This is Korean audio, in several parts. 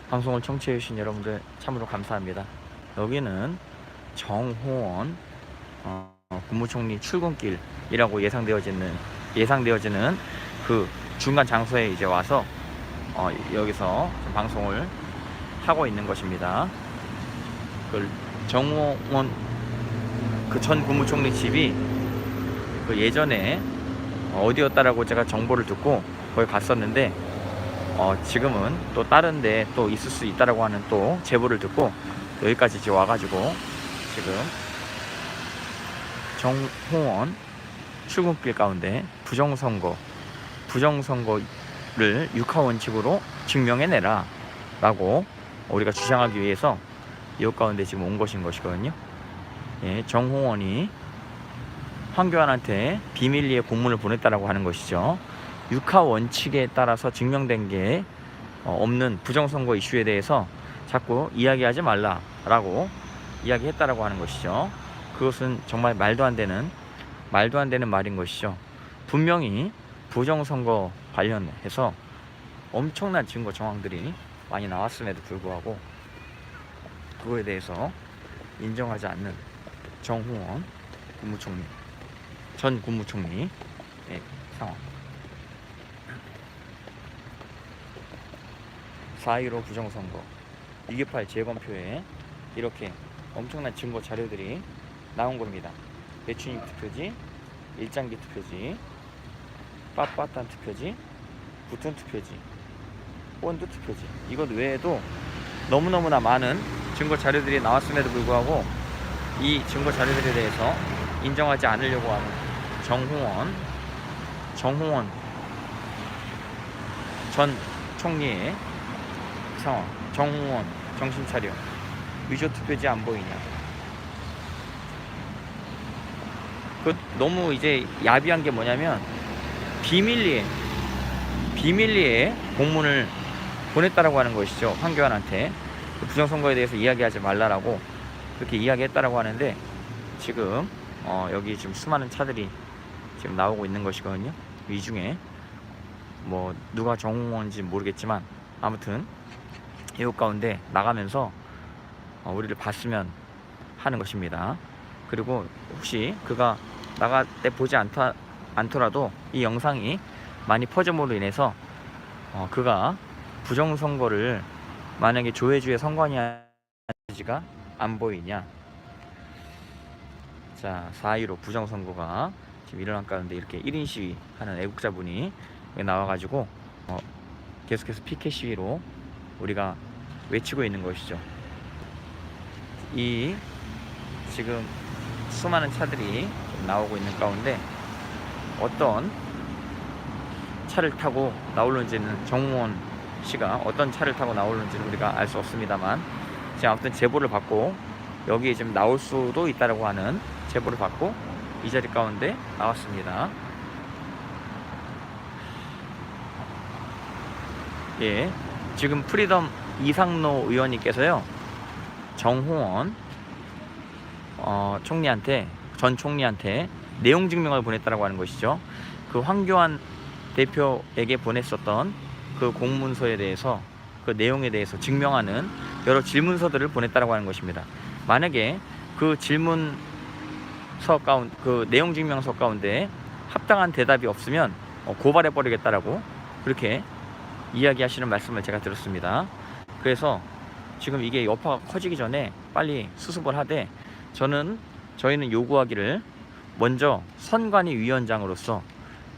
방송을 청취해 주신 여러분들 참으로 감사합니다. 여기는 정호원 국무총리 출근길이라고 예상되어지는 그 중간 장소에 이제 와서 여기서 방송을 하고 있는 것입니다. 그 정호원 그 전 국무총리 집이 그 예전에 어디였다라고 제가 정보를 듣고 거기 갔었는데 지금은 또 다른 데 또 있을 수 있다라고 하는 또 제보를 듣고 여기까지 이제 와가지고 지금 정호원 출근길 가운데 부정선거를 육하원칙으로 증명해내라 라고 우리가 주장하기 위해서 이곳 가운데 지금 온 것이거든요. 예, 정호원이 황교안한테 비밀리에 공문을 보냈다라고 하는 것이죠. 육하원칙에 따라서 증명된 게 없는 부정선거 이슈에 대해서 자꾸 이야기하지 말라라고 이야기했다라고 하는 것이죠. 그것은 정말 말도 안 되는 말인 것이죠. 분명히 부정선거 관련해서 엄청난 증거 정황들이 많이 나왔음에도 불구하고 그거에 대해서 인정하지 않는 정호원 전 국무총리의 상황. 4.15 부정선거 2.28 재검표에 이렇게 엄청난 증거 자료들이 나온 겁니다. 배추잎 투표지, 일장기 투표지, 빳빳한 투표지, 붙은 투표지, 본드 투표지, 이것 외에도 너무너무나 많은 증거 자료들이 나왔음에도 불구하고 이 증거 자료들에 대해서 인정하지 않으려고 하는 정호원 전 총리의 상황. 정호원 정신 차려. 위조 투표지 안 보이냐. 그 너무 이제 야비한 게 뭐냐면 비밀리에 공문을 보냈다라고 하는 것이죠. 황교안한테 부정선거에 대해서 이야기하지 말라라고 그렇게 이야기했다라고 하는데 지금 여기 지금 수많은 차들이 지금 나오고 있는 것이거든요. 이 중에 뭐 누가 정호원인지 모르겠지만 아무튼 이곳 가운데 나가면서 우리를 봤으면 하는 것입니다. 그리고 혹시 그가 나갈 때 보지 않더라도 이 영상이 많이 퍼짐으로 인해서 그가 부정선거를 만약에 조혜주의 선관위지가 안 보이냐. 자, 4.15 부정선거가 지금 일어난 가운데 이렇게 1인 시위 하는 애국자분이 나와가지고 계속해서 피켓 시위로 우리가 외치고 있는 것이죠. 이 지금 수많은 차들이 나오고 있는 가운데 어떤 차를 타고 나오는지는 정호원 씨가 어떤 차를 타고 나오는지는 우리가 알 수 없습니다만 지금 아무튼 제보를 받고 여기에 지금 나올 수도 있다라고 하는 제보를 받고 이 자리 가운데 나왔습니다. 예, 지금 프리덤 이상로 의원님께서요 정호원 전 총리한테 내용 증명을 보냈다라고 하는 것이죠. 그 황교안 대표에게 보냈었던 그 공문서에 대해서 그 내용에 대해서 증명하는 여러 질문서들을 보냈다라고 하는 것입니다. 만약에 그 질문서 가운데 그 내용 증명서 가운데 합당한 대답이 없으면 고발해 버리겠다라고 그렇게 이야기하시는 말씀을 제가 들었습니다. 그래서 지금 이게 여파가 커지기 전에 빨리 수습을 하되 저희는 요구하기를 먼저 선관위 위원장으로서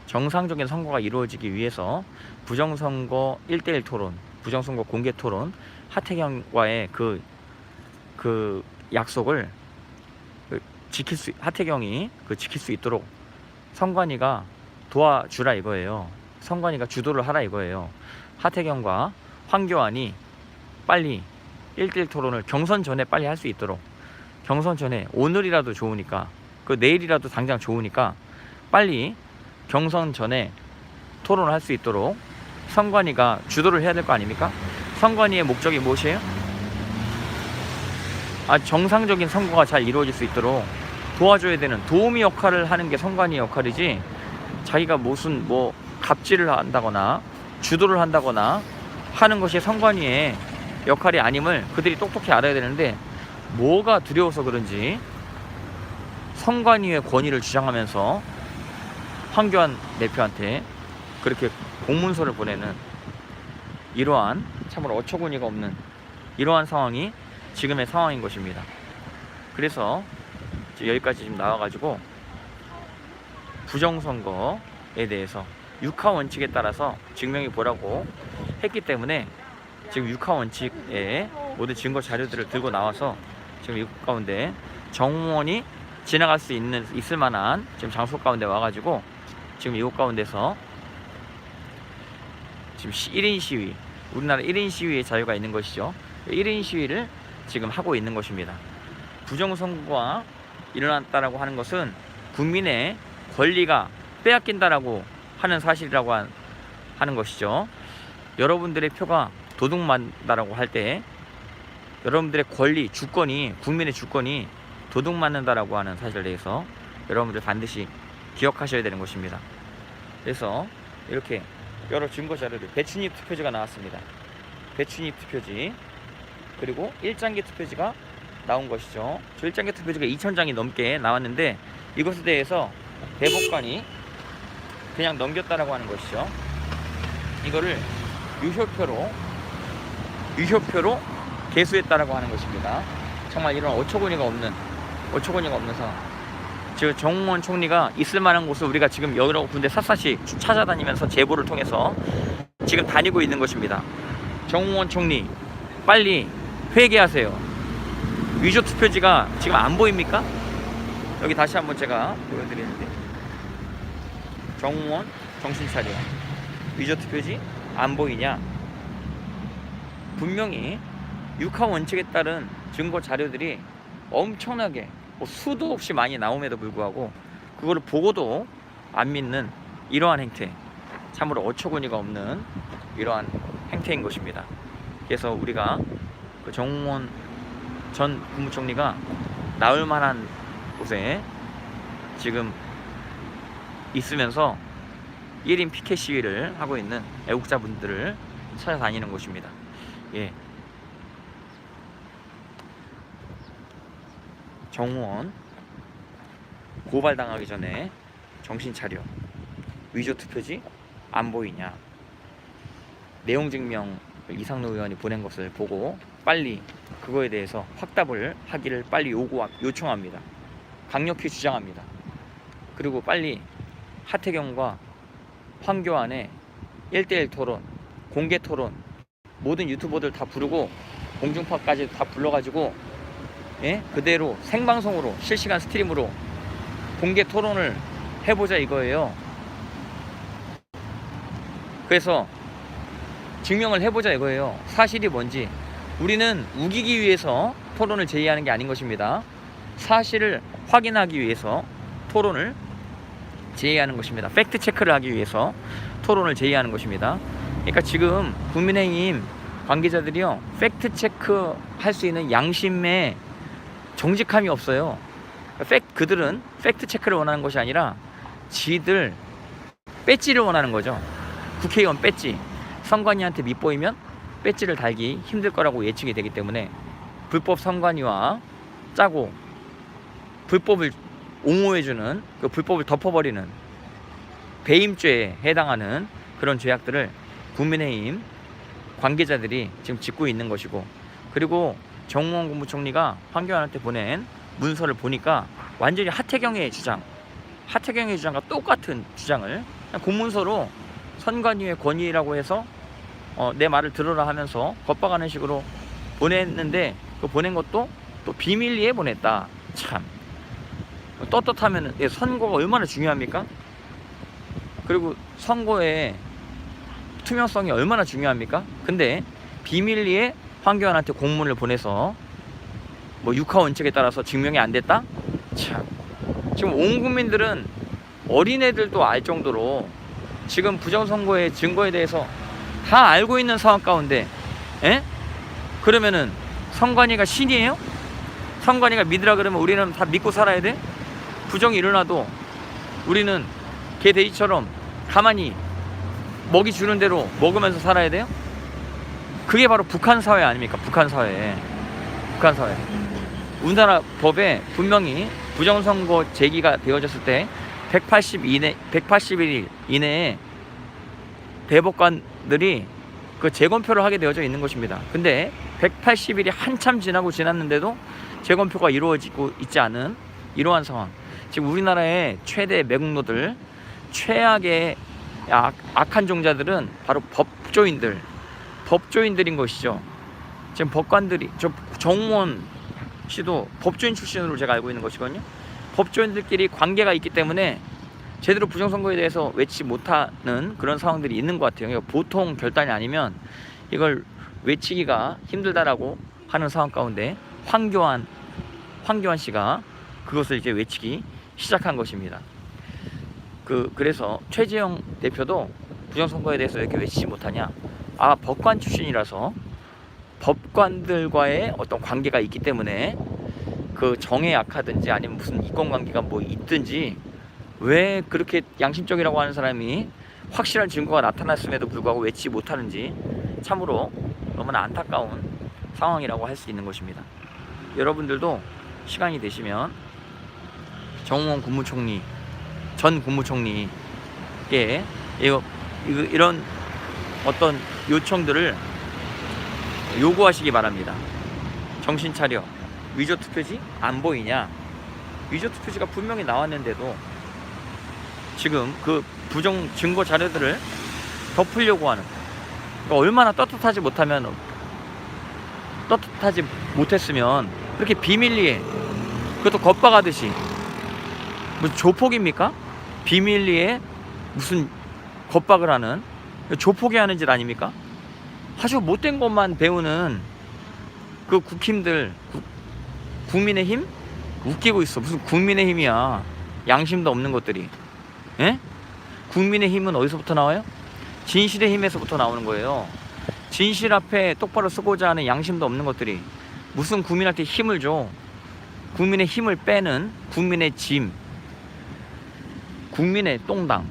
정상적인 선거가 이루어지기 위해서 부정선거 1대1 토론, 부정선거 공개 토론, 하태경과의 그 약속을 하태경이 지킬 수 있도록 선관위가 도와주라 이거예요. 선관위가 주도를 하라 이거예요. 하태경과 황교안이 빨리 1대1 토론을 경선 전에 빨리 할 수 있도록, 경선 전에 오늘이라도 좋으니까, 내일이라도 당장 좋으니까 빨리 경선 전에 토론을 할 수 있도록 선관위가 주도를 해야 될 거 아닙니까? 선관위의 목적이 무엇이에요? 정상적인 선거가 잘 이루어질 수 있도록 도와줘야 되는 도우미 역할을 하는 게 선관위 역할이지, 자기가 무슨 갑질을 한다거나 주도를 한다거나 하는 것이 선관위의 역할이 아님을 그들이 똑똑히 알아야 되는데, 뭐가 두려워서 그런지 선관위의 권위를 주장하면서 황교안 대표한테 그렇게 공문서를 보내는 이러한 참으로 어처구니가 없는 이러한 상황이 지금의 상황인 것입니다. 그래서 여기까지 지금 나와가지고 부정선거에 대해서 육하 원칙에 따라서 증명이 보라고 했기 때문에 지금 육하 원칙에 모든 증거 자료들을 들고 나와서 지금 이곳 가운데 정무원이 지나갈 수 있을 만한 지금 장소 가운데 와가지고 지금 이곳 가운데서 지금 1인 시위, 우리나라 1인 시위의 자유가 있는 것이죠. 1인 시위를 지금 하고 있는 것입니다. 부정선거가 일어났다라고 하는 것은 국민의 권리가 빼앗긴다라고 하는 사실이라고 하는 것이죠. 여러분들의 표가 도둑맞다라고 할 때 여러분들의 권리, 주권이, 국민의 주권이 도둑맞는다라고 하는 사실에 대해서 여러분들 반드시 기억하셔야 되는 것입니다. 그래서 이렇게 여러 증거 자료들, 배춘입 투표지가 나왔습니다. 배춘입 투표지, 그리고 1장기 투표지가 나온 것이죠. 저 1장기 투표지가 2000장이 넘게 나왔는데 이것에 대해서 대법관이 그냥 넘겼다라고 하는 것이죠. 이거를 유효표로 개수했다라고 하는 것입니다. 정말 이런 어처구니가 없는 상황. 즉 정무원 총리가 있을 만한 곳을 우리가 지금 여러 군데 샅샅이 찾아다니면서 제보를 통해서 지금 다니고 있는 것입니다. 정무원 총리 빨리 회개하세요. 위조 투표지가 지금 안 보입니까? 여기 다시 한번 제가 보여드리는데, 정무원 정신 차려. 위조 투표지 안 보이냐? 분명히 육하 원칙에 따른 증거 자료들이 엄청나게 수도 없이 많이 나옴에도 불구하고 그거를 보고도 안 믿는 이러한 행태, 참으로 어처구니가 없는 이러한 행태인 것입니다. 그래서 우리가 그 정무원 전 국무총리가 나올 만한 곳에 지금 있으면서 1인 피켓 시위를 하고 있는 애국자분들을 찾아다니는 곳입니다. 예. 정무원 고발당하기 전에 정신 차려. 위조 투표지 안 보이냐? 내용 증명 이상로 의원이 보낸 것을 보고 빨리 그거에 대해서 확답을 하기를 빨리 요청합니다. 강력히 주장합니다. 그리고 빨리 하태경과 황교안의 1대1 토론, 공개 토론, 모든 유튜버들 다 부르고 공중파까지 다 불러가지고 그대로 생방송으로 실시간 스트림으로 공개 토론을 해보자 이거예요. 그래서 증명을 해보자 이거예요. 사실이 뭔지. 우리는 우기기 위해서 토론을 제의하는 게 아닌 것입니다. 사실을 확인하기 위해서 토론을 제의하는 것입니다. 팩트 체크를 하기 위해서 토론을 제의하는 것입니다. 그러니까 지금 국민의힘 관계자들이요, 팩트 체크 할 수 있는 양심의 정직함이 없어요. 그들은 팩트 체크를 원하는 것이 아니라 지들 배지를 원하는 거죠. 국회의원 배지. 선관위한테 밑보이면 배지를 달기 힘들 거라고 예측이 되기 때문에 불법 선관위와 짜고 불법을 옹호해주는, 그 불법을 덮어버리는 배임죄에 해당하는 그런 죄악들을 국민의힘 관계자들이 지금 짓고 있는 것이고, 그리고 정무원 국무총리가 황교안한테 보낸 문서를 보니까 완전히 하태경의 주장과 똑같은 주장을 공문서로 선관위의 권위라고 해서 내 말을 들어라 하면서 겁박하는 식으로 보냈는데, 그 보낸 것도 또 비밀리에 보냈다. 참 떳떳하면 선거가 얼마나 중요합니까? 그리고 선거의 투명성이 얼마나 중요합니까? 근데 비밀리에 황교안한테 공문을 보내서 육하 원칙에 따라서 증명이 안 됐다? 참, 지금 온 국민들은 어린애들도 알 정도로 지금 부정선거의 증거에 대해서 다 알고 있는 상황 가운데, 그러면은 선관위가 신이에요? 선관위가 믿으라 그러면 우리는 다 믿고 살아야 돼? 부정이 일어나도 우리는 개 돼지처럼 가만히 먹이 주는 대로 먹으면서 살아야 돼요? 그게 바로 북한 사회 아닙니까? 북한 사회. 북한 사회. 우리나라 법에 분명히 부정선거 제기가 되어졌을 때 180일 이내에 대법관들이 그 재검표를 하게 되어져 있는 것입니다. 근데 180일이 한참 지났는데도 재검표가 이루어지고 있지 않은 이러한 상황. 지금 우리나라의 최대 매국노들, 최악의 악한 종자들은 바로 법조인들인 것이죠. 지금 법관들이, 정무원 씨도 법조인 출신으로 제가 알고 있는 것이거든요. 법조인들끼리 관계가 있기 때문에 제대로 부정선거에 대해서 외치지 못하는 그런 상황들이 있는 것 같아요. 그러니까 보통 결단이 아니면 이걸 외치기가 힘들다라고 하는 상황 가운데 황교안 씨가 그것을 이제 외치기 시작한 것입니다. 그래서 최재형 대표도 부정선거에 대해서 왜 이렇게 외치지 못하냐? 법관 출신이라서 법관들과의 어떤 관계가 있기 때문에 그 정에 약하든지 아니면 무슨 이권관계가 뭐 있든지 왜 그렇게 양심적이라고 하는 사람이 확실한 증거가 나타났음에도 불구하고 외치지 못하는지 참으로 너무나 안타까운 상황이라고 할 수 있는 것입니다. 여러분들도 시간이 되시면 정우원 국무총리, 전 국무총리께 이런 어떤 요청들을 요구하시기 바랍니다. 정신 차려. 위조 투표지 안 보이냐? 위조 투표지가 분명히 나왔는데도 지금 그 부정 증거 자료들을 덮으려고 하는, 그러니까 얼마나 떳떳하지 못했으면 그렇게 비밀리에, 그것도 겁박하듯이, 무슨 조폭입니까? 비밀리에 무슨 겁박을 하는, 조폭이 하는 짓 아닙니까? 아주 못된 것만 배우는 그 국힘들, 국민의힘? 웃기고 있어. 무슨 국민의힘이야. 양심도 없는 것들이. 예? 국민의힘은 어디서부터 나와요? 진실의 힘에서부터 나오는 거예요. 진실 앞에 똑바로 서고자 하는 양심도 없는 것들이 무슨 국민한테 힘을 줘. 국민의 힘을 빼는 국민의 짐, 국민의 똥당,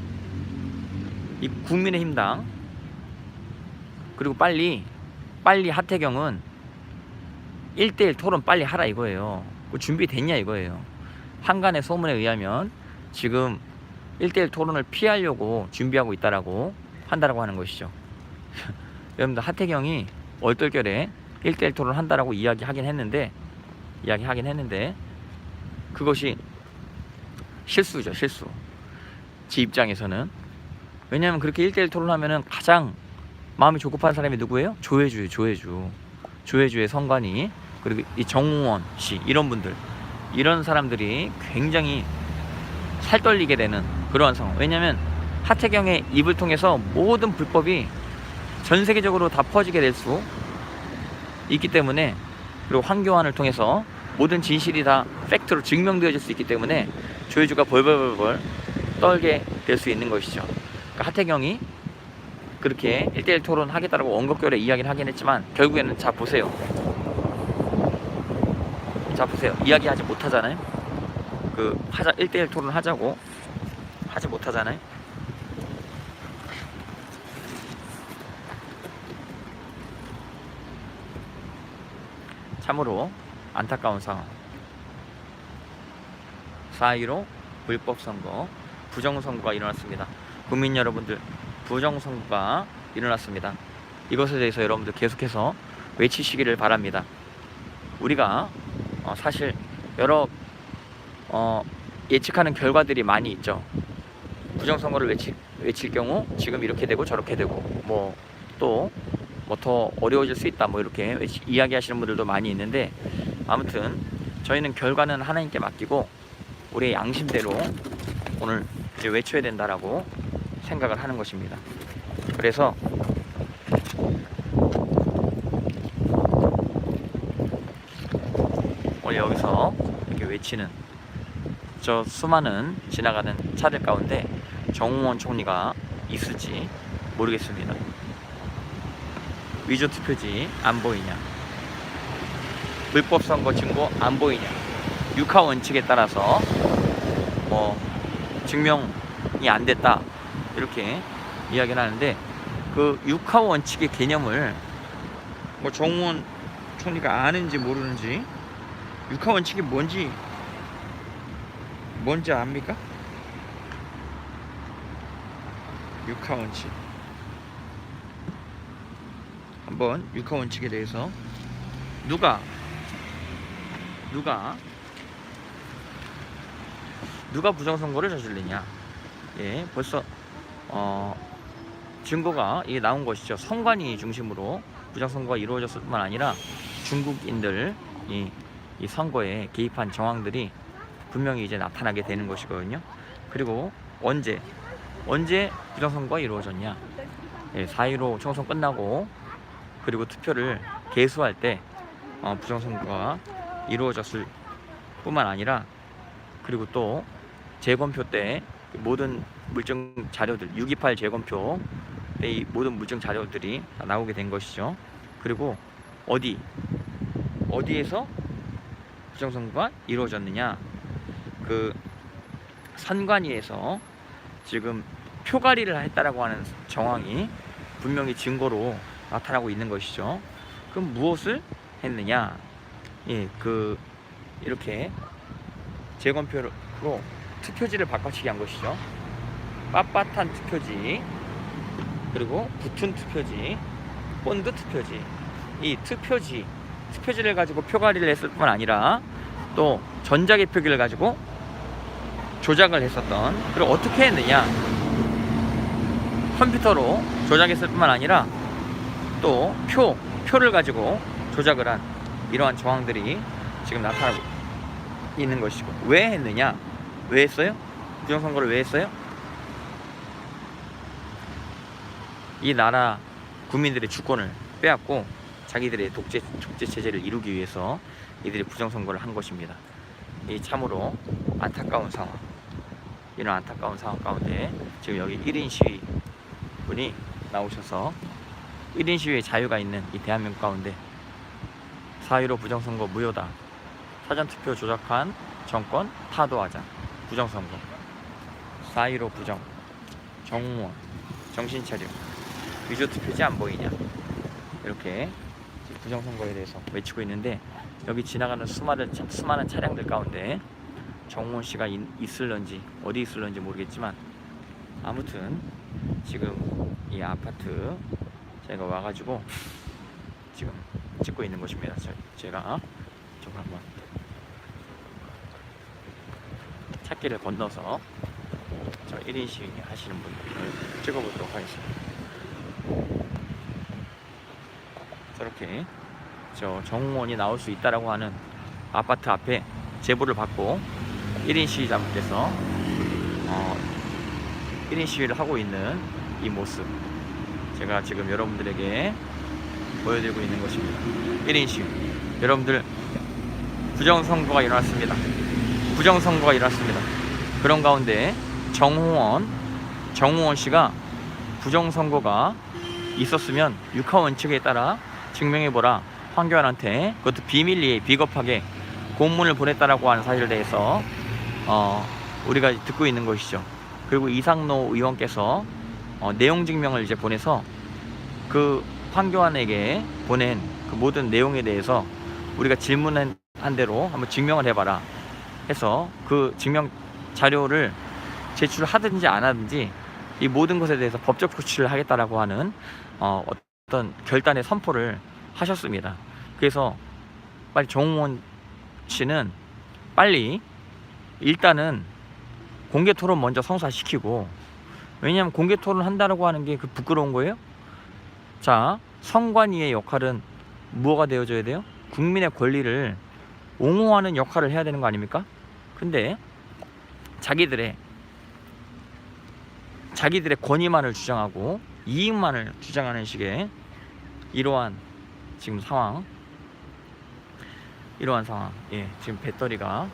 이 국민의힘당. 그리고 빨리 하태경은 1대1 토론 빨리 하라 이거예요. 준비됐냐 이거예요. 한간의 소문에 의하면 지금 1대1 토론을 피하려고 준비하고 있다라고 한다라고 하는 것이죠. 여러분들, 하태경이 얼떨결에 1대1 토론을 한다라고 이야기하긴 했는데 그것이 실수죠, 실수. 지 입장에서는. 왜냐하면 그렇게 1대1 토론하면은 가장 마음이 조급한 사람이 누구예요? 조혜주의 성관이, 그리고 이 정우원 씨, 이런 분들, 이런 사람들이 굉장히 살떨리게 되는 그러한 상황. 왜냐하면 하태경의 입을 통해서 모든 불법이 전 세계적으로 다 퍼지게 될 수 있기 때문에, 그리고 황교안을 통해서 모든 진실이 다 팩트로 증명되어질 수 있기 때문에 조혜주가 벌벌벌 떨게 될 수 있는 것이죠. 그러니까 하태경이 그렇게 1대1 토론하겠다라고 원곡결에 이야기를 하긴 했지만 결국에는 자 보세요. 이야기하지 못하잖아요. 1대1 토론 하자고 하지 못하잖아요. 참으로 안타까운 상황. 4.15 불법선거, 부정선거가 일어났습니다. 국민 여러분들, 부정선거가 일어났습니다. 이것에 대해서 여러분들 계속해서 외치시기를 바랍니다. 우리가 사실 여러 예측하는 결과들이 많이 있죠. 부정선거를 외칠 경우 지금 이렇게 되고 저렇게 되고 또 더 어려워질 수 있다, 이렇게 이야기하시는 분들도 많이 있는데, 아무튼 저희는 결과는 하나님께 맡기고 우리의 양심대로 오늘 이제 외쳐야 된다라고 생각을 하는 것입니다. 그래서 오늘 여기서 이렇게 외치는 저 수많은 지나가는 차들 가운데 정우원 총리가 있을지 모르겠습니다. 위조 투표지 안 보이냐, 불법 선거 증거 안 보이냐, 육하 원칙에 따라서 증명이 안 됐다 이렇게 이야기를 하는데, 그 육하 원칙의 개념을 뭐 정우원 총리가 아는지 모르는지 육하원칙이 뭔지 압니까? 육하원칙 한번 육하원칙에 대해서 누가 부정선거를 저질렀냐. 예, 벌써 증거가 이게 나온 것이죠. 선관위 중심으로 부정선거가 이루어졌을 뿐만 아니라 중국인들 이 선거에 개입한 정황들이 분명히 이제 나타나게 되는 것이거든요. 그리고 언제 부정선거가 이루어졌냐. 예, 4.15 총선 끝나고 그리고 투표를 개수할 때 부정선거가 이루어졌을 뿐만 아니라 그리고 또 재검표 때 모든 물증 자료들 6.28 재검표 때 이 모든 물증 자료들이 다 나오게 된 것이죠. 그리고 어디에서 부정선거가 이루어졌느냐. 그 선관위에서 지금 표가리를 했다라고 하는 정황이 분명히 증거로 나타나고 있는 것이죠. 그럼 무엇을 했느냐. 예, 이렇게 재검표로 투표지를 바꿔치기 한 것이죠. 빳빳한 투표지, 그리고 붙은 투표지, 본드 투표지. 이 투표지를 가지고 표가리를 했을 뿐만 아니라 또 전자개표기를 가지고 조작을 했었던. 그리고 어떻게 했느냐. 컴퓨터로 조작했을 뿐만 아니라 또 표를 가지고 조작을 한 이러한 정황들이 지금 나타나고 있는 것이고. 왜 했느냐. 왜 했어요? 부정선거를 왜 했어요? 이 나라 국민들의 주권을 빼앗고 자기들의 독재 체제를 이루기 위해서 이들이 부정선거를 한 것입니다. 이 참으로 안타까운 상황. 이런 안타까운 상황 가운데 지금 여기 1인 시위 분이 나오셔서 1인 시위의 자유가 있는 이 대한민국 가운데 4.15 부정선거 무효다. 사전투표 조작한 정권 타도하자. 부정선거 4.15 부정 정무원 정신차려 위조투표지 안 보이냐. 이렇게 부정선거에 대해서 외치고 있는데 여기 지나가는 수많은 차량들 가운데 정무원 씨가 있을런지 어디 있을런지 모르겠지만 아무튼 지금 이 아파트 제가 와가지고 지금 찍고 있는 것입니다. 제가 저걸 한번 찾기를 건너서 저 1인 시위 하시는 분들을 찍어보도록 하겠습니다. 저렇게 저 정무원이 나올 수 있다라고 하는 아파트 앞에 제보를 받고 1인 시위자분께서 1인 시위를 하고 있는 이 모습 제가 지금 여러분들에게 보여드리고 있는 것입니다. 1인 시위. 여러분들 부정선거가 일어났습니다. 부정선거가 일어났습니다. 그런 가운데 정무원 씨가 부정선거가 있었으면 육하원칙에 따라 증명해보라. 황교안한테 그것도 비밀리에 비겁하게 공문을 보냈다라고 하는 사실에 대해서 우리가 듣고 있는 것이죠. 그리고 이상노 의원께서 내용 증명을 이제 보내서 그 황교안에게 보낸 그 모든 내용에 대해서 우리가 질문한 대로 한번 증명을 해봐라 해서 그 증명 자료를 제출하든지 안 하든지 이 모든 것에 대해서 법적 조치를 하겠다라고 하는 어떤 결단의 선포를 하셨습니다. 그래서 빨리 정우원 씨는 빨리 일단은 공개 토론 먼저 성사시키고, 왜냐하면 공개 토론 한다라고 하는 게 그 부끄러운 거예요. 자, 선관위의 역할은 무엇가 되어줘야 돼요? 국민의 권리를 옹호하는 역할을 해야 되는 거 아닙니까? 근데 자기들의 권위만을 주장하고 이익만을 주장하는 식의 이러한 지금 상황, 예, 지금 배터리가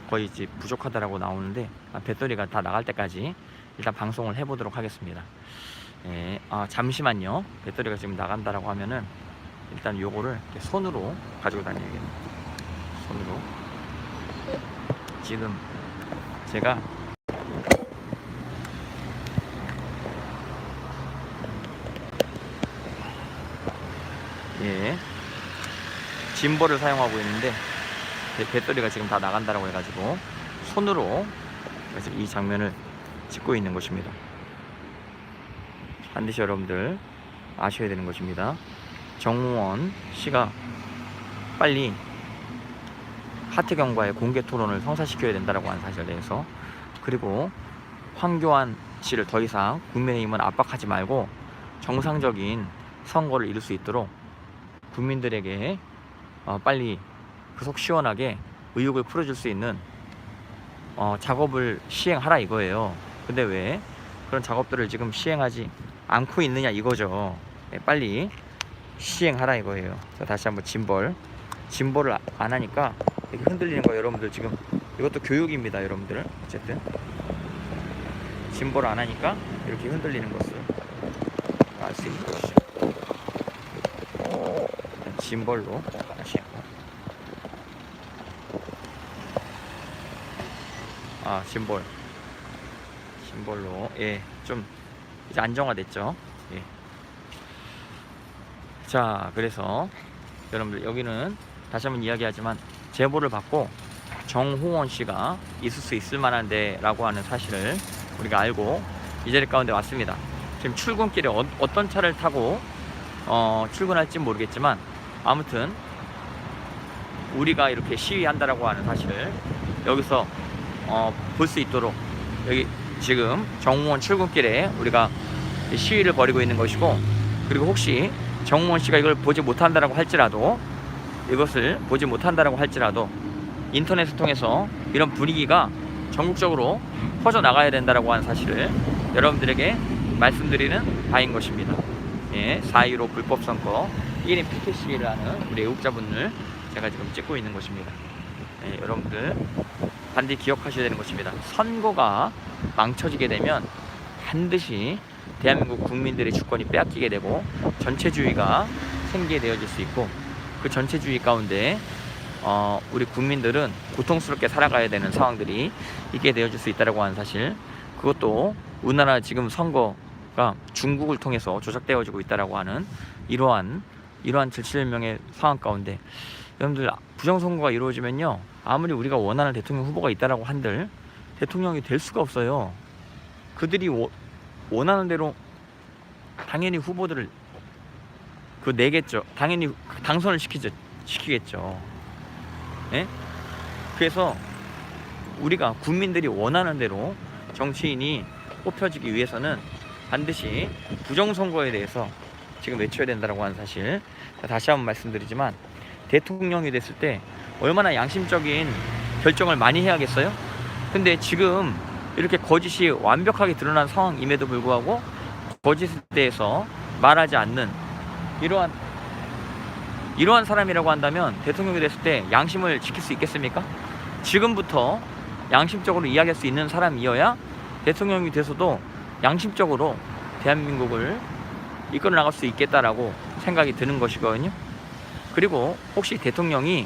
거의 이제 부족하다라고 나오는데 배터리가 다 나갈 때까지 일단 방송을 해보도록 하겠습니다. 예, 잠시만요. 배터리가 지금 나간다라고 하면은 일단 요거를 이렇게 손으로 가지고 다녀야겠네요. 손으로. 지금 제가 예, 짐볼을 사용하고 있는데 배터리가 지금 다 나간다고 해가지고 손으로 이 장면을 찍고 있는 것입니다. 반드시 여러분들 아셔야 되는 것입니다. 정우원 씨가 빨리 하태경과의 공개 토론을 성사시켜야 된다고 하는 사실에 대해서, 그리고 황교안 씨를 더 이상 국민의힘은 압박하지 말고 정상적인 선거를 이룰 수 있도록 국민들에게 빨리 속 시원하게 의혹을 풀어줄 수 있는 작업을 시행하라 이거예요. 근데 왜 그런 작업들을 지금 시행하지 않고 있느냐 이거죠. 빨리 시행하라 이거예요. 자, 다시 한번 짐볼을 안 하니까 이렇게 흔들리는 거 여러분들 지금 이것도 교육입니다. 여러분들 어쨌든 짐볼 안 하니까 이렇게 흔들리는 것을 알 수 있는 것이죠. 짐볼로 다시 짐볼로 좀 이제 안정화됐죠. 자, 그래서 여러분들 여기는 다시 한번 이야기하지만 제보를 받고 정호원 씨가 있을 수 있을 만한데 라고 하는 사실을 우리가 알고 이 자리 가운데 왔습니다. 지금 출근길에 어떤 차를 타고 출근할지 모르겠지만 아무튼 우리가 이렇게 시위한다라고 하는 사실을 여기서 볼 수 있도록 여기 지금 정무원 출근길에 우리가 시위를 벌이고 있는 것이고, 그리고 혹시 정무원 씨가 이걸 보지 못한다라고 할지라도 인터넷을 통해서 이런 분위기가 전국적으로 퍼져나가야 된다라고 하는 사실을 여러분들에게 말씀드리는 바인 것입니다. 4.15 불법선거 1인 피켓 시위를 하는 우리 애국자분을 제가 지금 찍고 있는 것입니다. 여러분들 반드시 기억하셔야 되는 것입니다. 선거가 망쳐지게 되면 반드시 대한민국 국민들의 주권이 빼앗기게 되고 전체주의가 생기게 되어질 수 있고, 그 전체주의 가운데 우리 국민들은 고통스럽게 살아가야 되는 상황들이 있게 되어질 수 있다고 하는 사실, 그것도 우리나라 지금 선거가 중국을 통해서 조작되어지고 있다고 하는 이러한 질질명의 상황 가운데 여러분들 부정선거가 이루어지면요, 아무리 우리가 원하는 대통령 후보가 있다라고 한들 대통령이 될 수가 없어요. 그들이 원하는 대로 당연히 후보들을 내겠죠. 당연히 당선을 시키겠죠. 그래서 우리가 국민들이 원하는 대로 정치인이 뽑혀지기 위해서는 반드시 부정선거에 대해서 지금 외쳐야 된다고 하는 사실, 다시 한번 말씀드리지만 대통령이 됐을 때 얼마나 양심적인 결정을 많이 해야겠어요? 근데 지금 이렇게 거짓이 완벽하게 드러난 상황임에도 불구하고 거짓에 대해서 말하지 않는 이러한 사람이라고 한다면 대통령이 됐을 때 양심을 지킬 수 있겠습니까? 지금부터 양심적으로 이야기할 수 있는 사람이어야 대통령이 돼서도 양심적으로 대한민국을 이끌어 나갈 수 있겠다라고 생각이 드는 것이거든요. 그리고 혹시 대통령이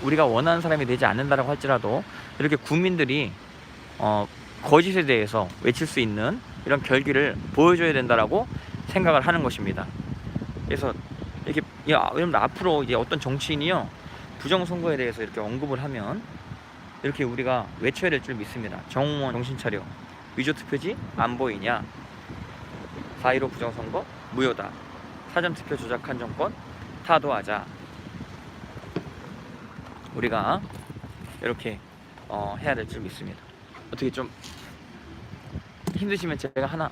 우리가 원하는 사람이 되지 않는다라고 할지라도 이렇게 국민들이 거짓에 대해서 외칠 수 있는 이런 결기를 보여줘야 된다라고 생각을 하는 것입니다. 그래서 이렇게 여러분 앞으로 이제 어떤 정치인이요 부정선거에 대해서 이렇게 언급을 하면 이렇게 우리가 외쳐야 될 줄 믿습니다. 정우원 정신 차려. 위조투표지 안 보이냐? 4.15 부정선거 무효다. 사전투표 조작한 정권 타도하자. 우리가 이렇게 해야 될 줄 믿습니다. 어떻게 좀 힘드시면 제가 하나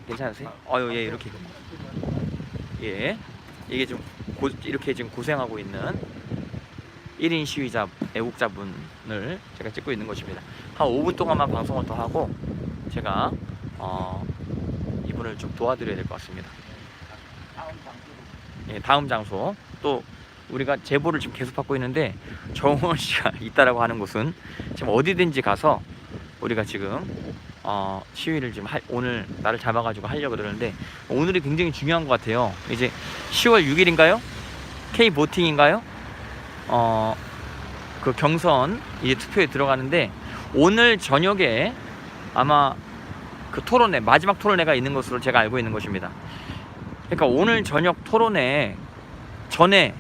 괜찮으세요? 이렇게 이게 좀 이렇게 지금 고생하고 있는 1인 시위자 애국자분을 제가 찍고 있는 것입니다. 한 5분 동안만 방송을 더 하고 제가 이분을 좀 도와드려야 될 것 같습니다. 다음 장소 또 우리가 제보를 지금 계속 받고 있는데 정우원 씨가 있다라고 하는 곳은 지금 어디든지 가서 우리가 지금 시위를 지금 오늘 날을 잡아가지고 하려고 그러는데 오늘이 굉장히 중요한 것 같아요. 이제 10월 6일인가요? K 보팅인가요? 그 경선 이제 투표에 들어가는데 오늘 저녁에 아마 그 토론회 마지막 토론회가 있는 것으로 제가 알고 있는 것입니다. 그러니까 오늘 저녁 토론회 전에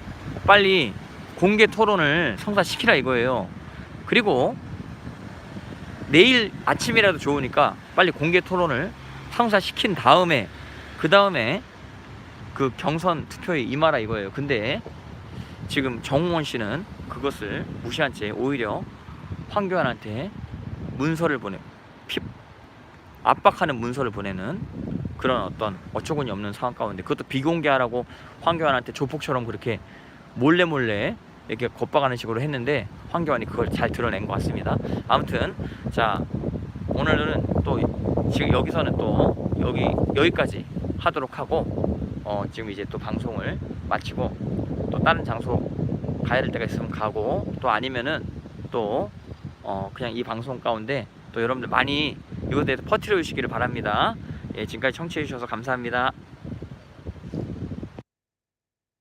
빨리 공개 토론을 성사시키라 이거예요. 그리고 내일 아침이라도 좋으니까 빨리 공개 토론을 성사시킨 다음에 그 다음에 그 경선 투표에 임하라 이거예요. 근데 지금 정홍원 씨는 그것을 무시한 채 오히려 황교안한테 문서를 압박하는 문서를 보내는 그런 어떤 어처구니 없는 상황 가운데, 그것도 비공개하라고 황교안한테 조폭처럼 그렇게 몰래 이렇게 겁박하는 식으로 했는데 황교안이 그걸 잘 드러낸 것 같습니다. 아무튼 자, 오늘은 또 지금 여기서는 또 여기까지 하도록 하고, 지금 이제 또 방송을 마치고 또 다른 장소 가야 될 때가 있으면 가고, 또 아니면은 또 그냥 이 방송 가운데 또 여러분들 많이 이것에 대해서 퍼뜨려 주시기를 바랍니다. 예, 지금까지 청취해 주셔서 감사합니다.